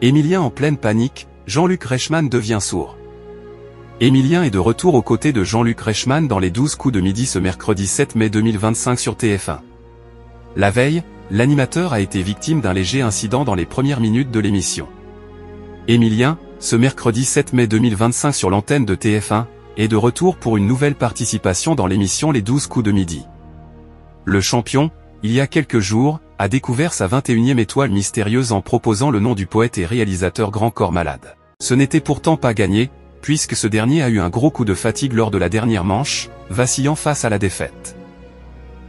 Emilien en pleine panique, Jean-Luc Reichmann devient sourd. Emilien est de retour aux côtés de Jean-Luc Reichmann dans les 12 coups de midi ce mercredi 7 mai 2025 sur TF1. La veille, l'animateur a été victime d'un léger incident dans les premières minutes de l'émission. Emilien, ce mercredi 7 mai 2025 sur l'antenne de TF1, est de retour pour une nouvelle participation dans l'émission Les 12 coups de midi. Le champion, il y a quelques jours, a découvert sa 21e étoile mystérieuse en proposant le nom du poète et réalisateur Grand Corps Malade. Ce n'était pourtant pas gagné, puisque ce dernier a eu un gros coup de fatigue lors de la dernière manche, vacillant face à la défaite.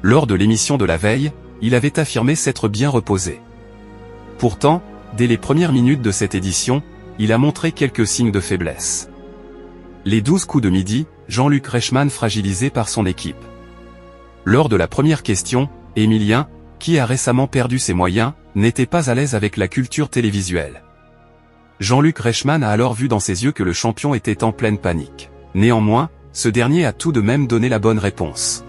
Lors de l'émission de la veille, il avait affirmé s'être bien reposé. Pourtant, dès les premières minutes de cette édition, il a montré quelques signes de faiblesse. Les 12 coups de midi, Jean-Luc Reichmann fragilisé par son équipe. Lors de la première question, Emilien, qui a récemment perdu ses moyens, n'était pas à l'aise avec la culture télévisuelle. Jean-Luc Reichmann a alors vu dans ses yeux que le champion était en pleine panique. Néanmoins, ce dernier a tout de même donné la bonne réponse.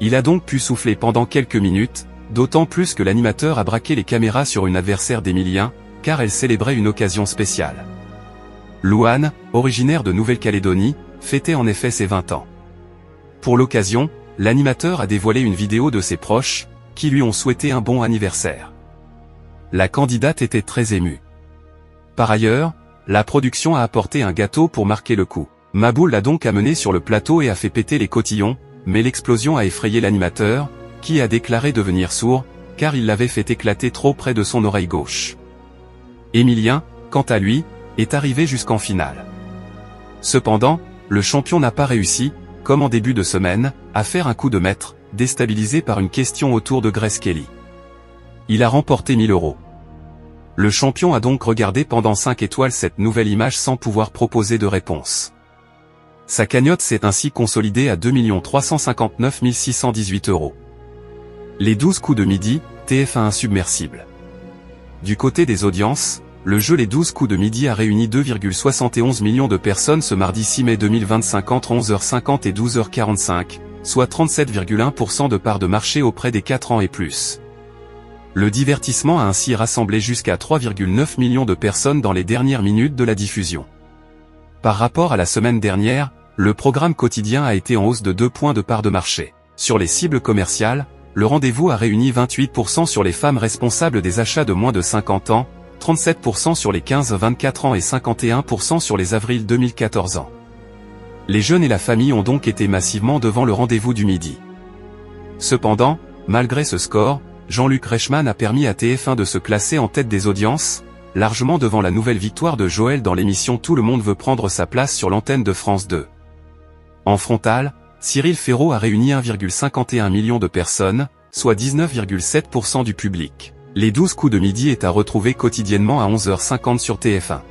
Il a donc pu souffler pendant quelques minutes, d'autant plus que l'animateur a braqué les caméras sur une adversaire d'Emilien, car elle célébrait une occasion spéciale. Louane, originaire de Nouvelle-Calédonie, fêtait en effet ses 20 ans. Pour l'occasion, l'animateur a dévoilé une vidéo de ses proches, qui lui ont souhaité un bon anniversaire. La candidate était très émue. Par ailleurs, la production a apporté un gâteau pour marquer le coup. Maboul l'a donc amené sur le plateau et a fait péter les cotillons, mais l'explosion a effrayé l'animateur, qui a déclaré devenir sourd, car il l'avait fait éclater trop près de son oreille gauche. Emilien, quant à lui, est arrivé jusqu'en finale. Cependant, le champion n'a pas réussi, comme en début de semaine, à faire un coup de maître, déstabilisé par une question autour de Grace Kelly. Il a remporté 1000 €. Le champion a donc regardé pendant 5 étoiles cette nouvelle image sans pouvoir proposer de réponse. Sa cagnotte s'est ainsi consolidée à 2 359 618 €. Les 12 coups de midi, TF1 insubmersible. Du côté des audiences, le jeu Les 12 coups de midi a réuni 2,71 millions de personnes ce mardi 6 mai 2025 entre 11h50 et 12h45, soit 37,1% de part de marché auprès des 4 ans et plus. Le divertissement a ainsi rassemblé jusqu'à 3,9 millions de personnes dans les dernières minutes de la diffusion. Par rapport à la semaine dernière, le programme quotidien a été en hausse de 2 points de part de marché. Sur les cibles commerciales, le rendez-vous a réuni 28% sur les femmes responsables des achats de moins de 50 ans, 37% sur les 15-24 ans et 51% sur les avril 2014 ans. Les jeunes et la famille ont donc été massivement devant le rendez-vous du midi. Cependant, malgré ce score, Jean-Luc Reichmann a permis à TF1 de se classer en tête des audiences, largement devant la nouvelle victoire de Joël dans l'émission Tout le monde veut prendre sa place sur l'antenne de France 2. En frontal, Cyril Ferraud a réuni 1,51 million de personnes, soit 19,7% du public. Les 12 coups de midi est à retrouver quotidiennement à 11h50 sur TF1.